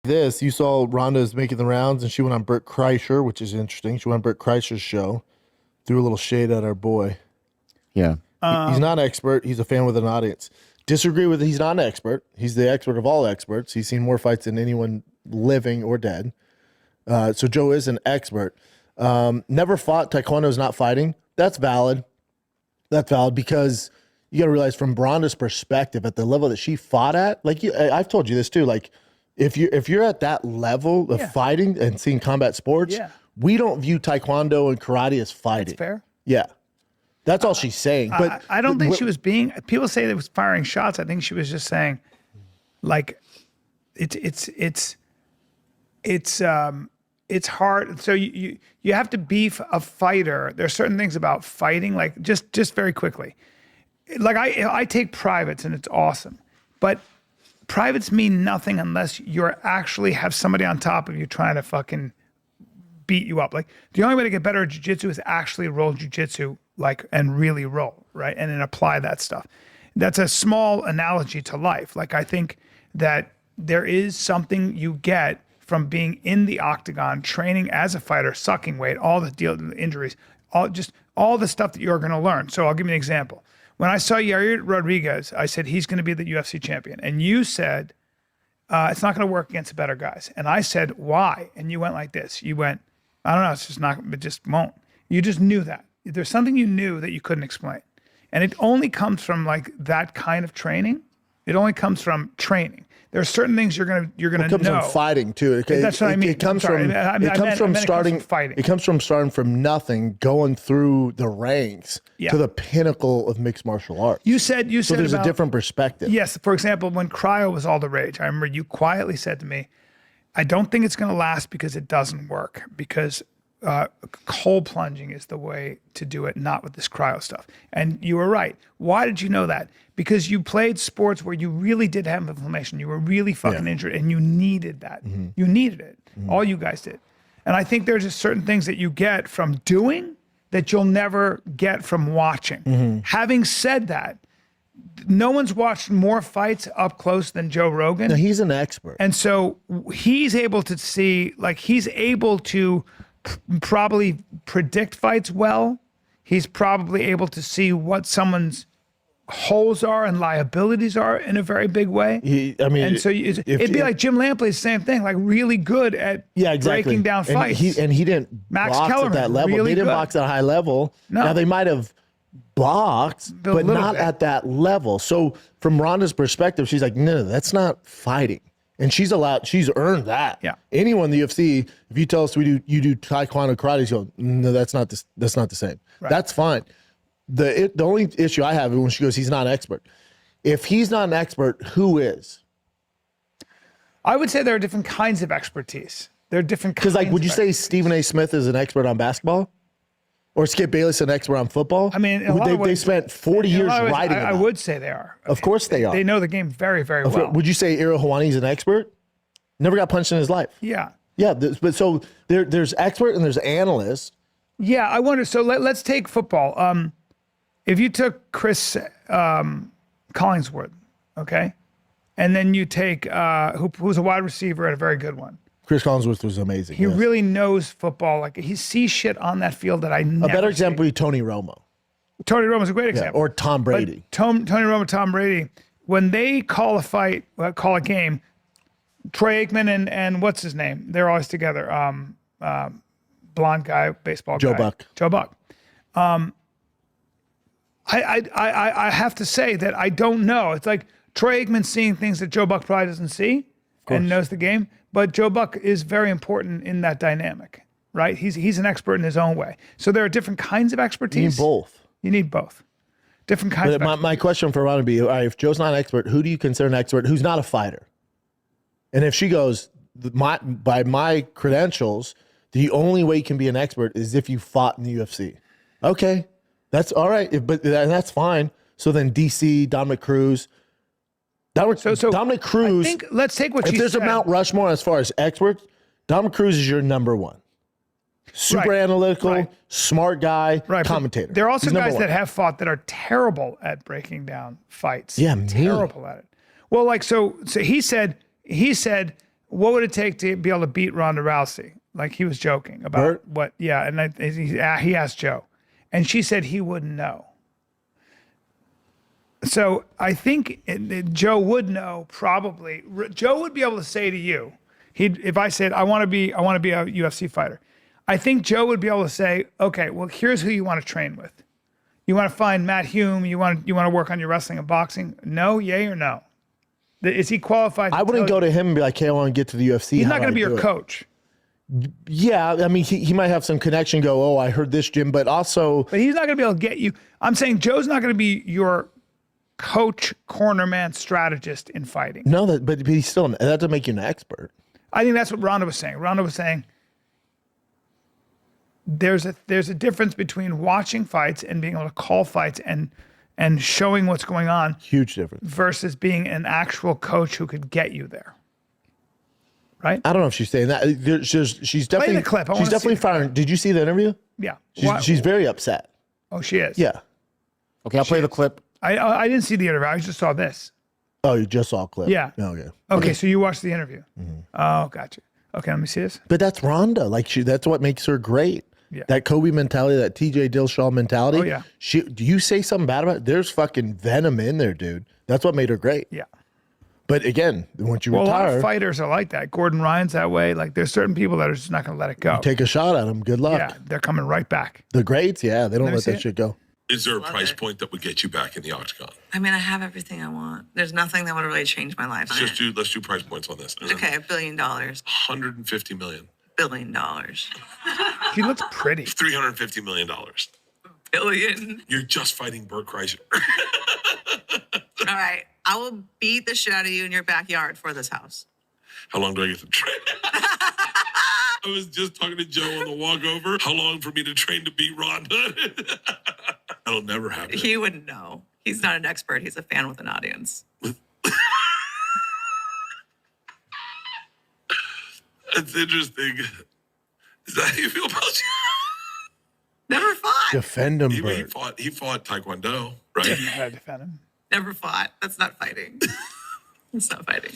This, you saw Ronda is making the rounds, and she went on Bert Kreischer, which is interesting. She went on Bert Kreischer's show, threw a little shade at our boy. Yeah. He's not an expert. He's a fan with an audience. Disagree with it. He's not an expert. He's the expert of all experts. He's seen more fights than anyone living or dead. So Joe is an expert. Never fought. Taekwondo is not fighting. That's valid. That's valid because you got to realize from Ronda's perspective, at the level that she fought at, like I've told you this too, like if you're at that level of fighting and seeing combat sports, we don't view Taekwondo and karate as fighting. That's fair. Yeah. That's all she's saying. But I don't think she was being. People say that was firing shots. I think she was just saying, like, it's hard. So you have to be a fighter. There's certain things about fighting, like just very quickly. Like I take privates and it's awesome, but privates mean nothing unless you're actually have somebody on top of you trying to fucking beat you up. Like the only way to get better at jiu-jitsu is actually roll jiu-jitsu, like, and really roll, right? And then apply that stuff. That's a small analogy to life. Like, I think that there is something you get from being in the octagon, training as a fighter, sucking weight, all the injuries, all the stuff that you're going to learn. So I'll give you an example. When I saw Yair Rodriguez, I said, he's going to be the UFC champion. And you said, it's not going to work against the better guys. And I said, why? And you went like this. You went, I don't know, it's just not, it just won't. You just knew that. There's something you knew that you couldn't explain. And it only comes from like that kind of training. It only comes from training. There are certain things you're gonna know. It comes from fighting too. That's what I mean. It comes from fighting. It comes from starting from nothing, going through the ranks to the pinnacle of mixed martial arts. You said so there's a different perspective. Yes. For example, when cryo was all the rage, I remember you quietly said to me, I don't think it's going to last because it doesn't work, because cold plunging is the way to do it, not with this cryo stuff. And you were right. Why did you know that? Because you played sports where you really did have inflammation. You were really fucking injured and you needed that. Mm-hmm. You needed it. Mm-hmm. All you guys did. And I think there's just certain things that you get from doing that you'll never get from watching. Mm-hmm. Having said that, no one's watched more fights up close than Joe Rogan. No, he's an expert. And so he's able to see, like, he's able to probably predict fights well. He's probably able to see what someone's holes are and liabilities are in a very big way. And so it'd be like Jim Lampley's same thing, like really good at breaking down fights. And he didn't box at that level. They didn't box at a high level. No. Now they might have boxed, but not at that level. So from Ronda's perspective, she's like, no, that's not fighting. And she's earned that. Yeah. Anyone in the UFC, if you tell us you do taekwondo, karate, you go, no, that's not the same. Right. That's fine. The only issue I have is when she goes, he's not an expert. If he's not an expert, who is? I would say there are different kinds of expertise. There are different kinds. Because, like, would you say Stephen A. Smith is an expert on basketball? Or Skip Bayless an expert on football? I mean, they spent 40 years writing about it. I would say they are. Of course they are. They know the game very, very well. Would you say Ira Hawani's an expert? Never got punched in his life. Yeah. Yeah, but so there's expert and there's analyst. Yeah, I wonder. So let's take football. If you took Chris Collingsworth, okay, and then you take who's a wide receiver and a very good one. Chris Collinsworth was amazing. He really knows football. Like, he sees shit on that field that I never A better example see. would be Tony Romo. Tony Romo's a great example. Or Tom Brady. Tony Romo, Tom Brady, when they call a fight, call a game, Troy Aikman and what's his name? They're always together. Blonde guy, baseball Joe guy. Buck. Joe Buck. I have to say that I don't know. It's like Troy Aikman seeing things that Joe Buck probably doesn't see and knows the game. But Joe Buck is very important in that dynamic, right? He's an expert in his own way. So there are different kinds of expertise. You need both. You need both. Different kinds of expertise. My question for Ron would be, all right, if Joe's not an expert, who do you consider an expert who's not a fighter? And if she goes, by my credentials, the only way you can be an expert is if you fought in the UFC. Okay, that's all right, but that's fine. So then DC, Dominic Cruz. Dominic Cruz. I think, let's take what you said. If there's a Mount Rushmore as far as experts, Dominic Cruz is your number one. Super analytical, smart guy, commentator. There are also guys that have fought that are terrible at breaking down fights. Yeah, terrible at it. Well, like so he said, what would it take to be able to beat Ronda Rousey? Like he was joking about Bert? what? Yeah, and he asked Joe, and she said he wouldn't know. So I think Joe would know probably. Joe would be able to say to you, if I said I want to be a UFC fighter, I think Joe would be able to say, okay, well here's who you want to train with. You want to find Matt Hume. You want to work on your wrestling and boxing. No, yay or no? Is he qualified? I wouldn't go to him and be like, hey, I want to get to the UFC. He's not going to be your coach. Yeah, I mean, he might have some connection. Go, oh, I heard this gym, but also, But he's not going to be able to get you. I'm saying Joe's not going to be your coach, cornerman, strategist in fighting. no, but he's still that doesn't make you an expert. I think that's what Ronda was saying. Ronda was saying there's a difference between watching fights and being able to call fights and showing what's going on Huge difference. versus being an actual coach who could get you there. Right? I don't know if she's saying that. She's definitely the clip. I she's wanna definitely see the firing. Did you see the interview? Yeah. She's very upset. Oh, she is. Yeah. Okay, I'll play the clip. I didn't see the interview. I just saw this. Oh, you just saw a clip. Yeah. Okay. Okay, so you watched the interview. Oh, gotcha. Okay, let me see this. But that's Ronda. Like that's what makes her great. Yeah. That Kobe mentality, that TJ Dillashaw mentality. Oh, yeah. Do you say something bad about it? There's fucking venom in there, dude. That's what made her great. Yeah. But again, once you Well, a lot retire, of fighters are like that. Gordon Ryan's that way. Like, there's certain people that are just not going to let it go. take a shot at them. Good luck. Yeah, they're coming right back. The greats, yeah, they don't me let see that it. shit go. Is there a price point that would get you back in the octagon? I mean, I have everything I want. There's nothing that would really change my life. Let's do price points on this. Okay, $1 billion. 150 million. $1 billion. He looks pretty. $350 million. Billion. You're just fighting Bert Kreischer. All right. I will beat the shit out of you in your backyard for this house. How long do I get to train? I was just talking to Joe on the walk over. How long for me to train to beat Ronda? That'll never happen. He wouldn't know. He's not an expert. He's a fan with an audience. That's interesting. Is that how you feel about you? Never fought. Defend him, He Bert. fought Taekwondo, right? I had to defend him. Never fought. That's not fighting. It's not fighting.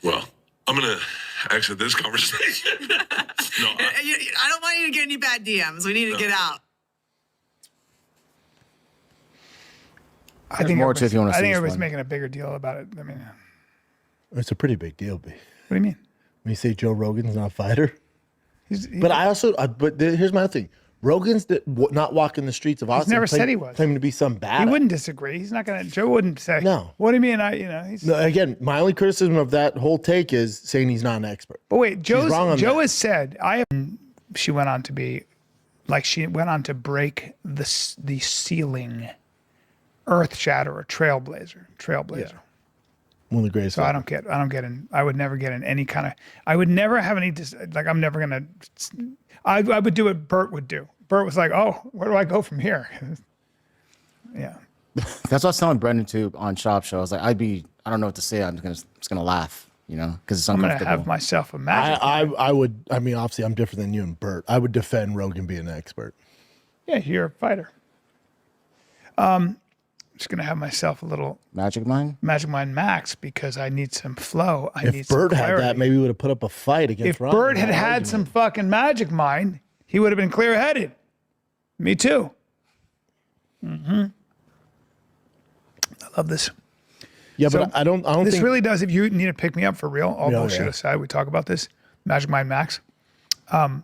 Well, I'm going to exit this conversation. No, I don't want you to get any bad DMs. We need to get out. I think more to if you wanna see this everybody's one. making a bigger deal about it. I mean, It's a pretty big deal, B. what do you mean? When you say Joe Rogan's not a fighter. He's But here's my thing. Rogan's not walking the streets of Austin. never said he was. Claiming to be some bad. he wouldn't disagree. He's not going to, Joe wouldn't say, No. What do you mean? He's, No, again, my only criticism of that whole take is saying he's not an expert. but wait, Joe wrong on that. has said, she went on to be, like she went on to break the ceiling, earth shatterer, trailblazer. Yeah. One of the greatest. So I would never get in any kind of, I would never have any, I'm never going to, I would do what Bert would do. Bert was like, oh, where do I go from here? Yeah. That's what I was telling Brendan too on Schaub show. I was like, I don't know what to say. I'm just gonna laugh, because it's I'm going to uncomfortable. have myself a magic. I would. I mean, obviously, I'm different than you and Bert. I would defend Rogan being an expert. Yeah, you're a fighter. Just going to have myself a little Magic Mind. Magic Mind Max because I need some flow. I need If some Bert had clarity. that, maybe he would have put up a fight against. If Ronda. Bert had some fucking Magic Mind, he would have been clear-headed. Me too. I love this. Yeah, So, but I don't This think really does. If you need to pick me up for real, all Yeah, bullshit yeah. aside, we talk about this. Magic Mind Max, and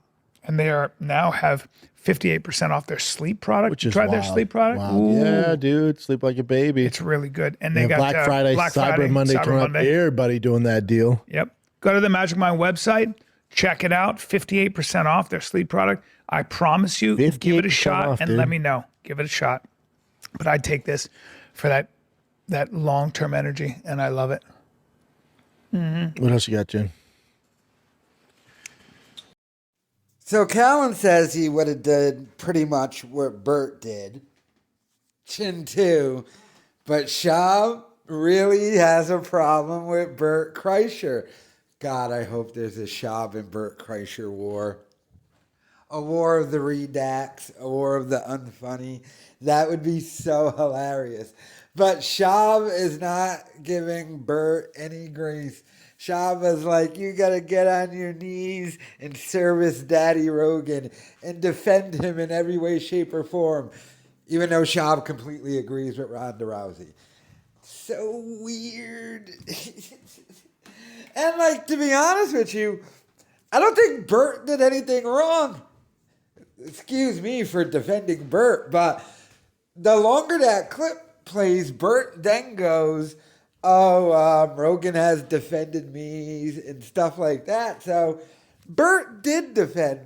they are now have 58% off their sleep product. which You is tried their wild. sleep product? Wow. Ooh, Yeah, dude, sleep like a baby. it's really good. And they Yeah, got Black Friday, Cyber Monday, Cyber coming up. Monday. Everybody doing that deal. Yep. Go to the Magic Mind website. Check it out. 58% off their sleep product. I promise you, give it a 58% shot off, and dude. let me know. Give it a shot. But I'd take this for that long-term energy, and I love it. What else you got, Jen? So Callen says he would have did pretty much what Bert did. Chin 2. But Schaub really has a problem with Bert Kreischer. God, I hope there's a Schaub and Bert Kreischer war. A war of the redacts, a war of the unfunny. That would be so hilarious. But Schaub is not giving Bert any grace. Schaub was like, you got to get on your knees and service Daddy Rogan and defend him in every way, shape, or form. Even though Schaub completely agrees with Ronda Rousey. So weird. And like, to be honest with you, I don't think Bert did anything wrong. Excuse me for defending Bert, but the longer that clip plays, Bert then goes, Rogan has defended me and stuff like that. So Bert did defend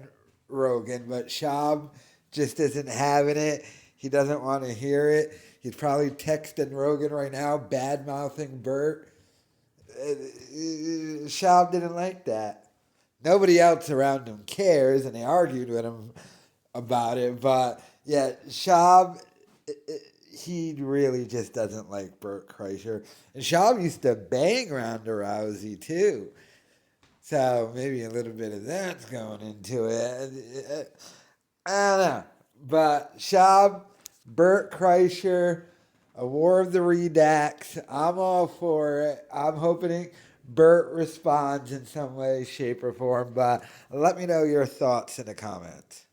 Rogan, but Schaub just isn't having it. He doesn't want to hear it. He's probably texting Rogan right now, bad-mouthing Bert. Schaub didn't like that. Nobody else around him cares, and they argued with him about it. But, yeah, Schaub, he really just doesn't like Bert Kreischer. And Schaub used to bang Ronda Rousey, too. So maybe a little bit of that's going into it. I don't know. But Schaub, Bert Kreischer, a war of the redacts. I'm all for it. I'm hoping Bert responds in some way, shape, or form. But let me know your thoughts in the comments.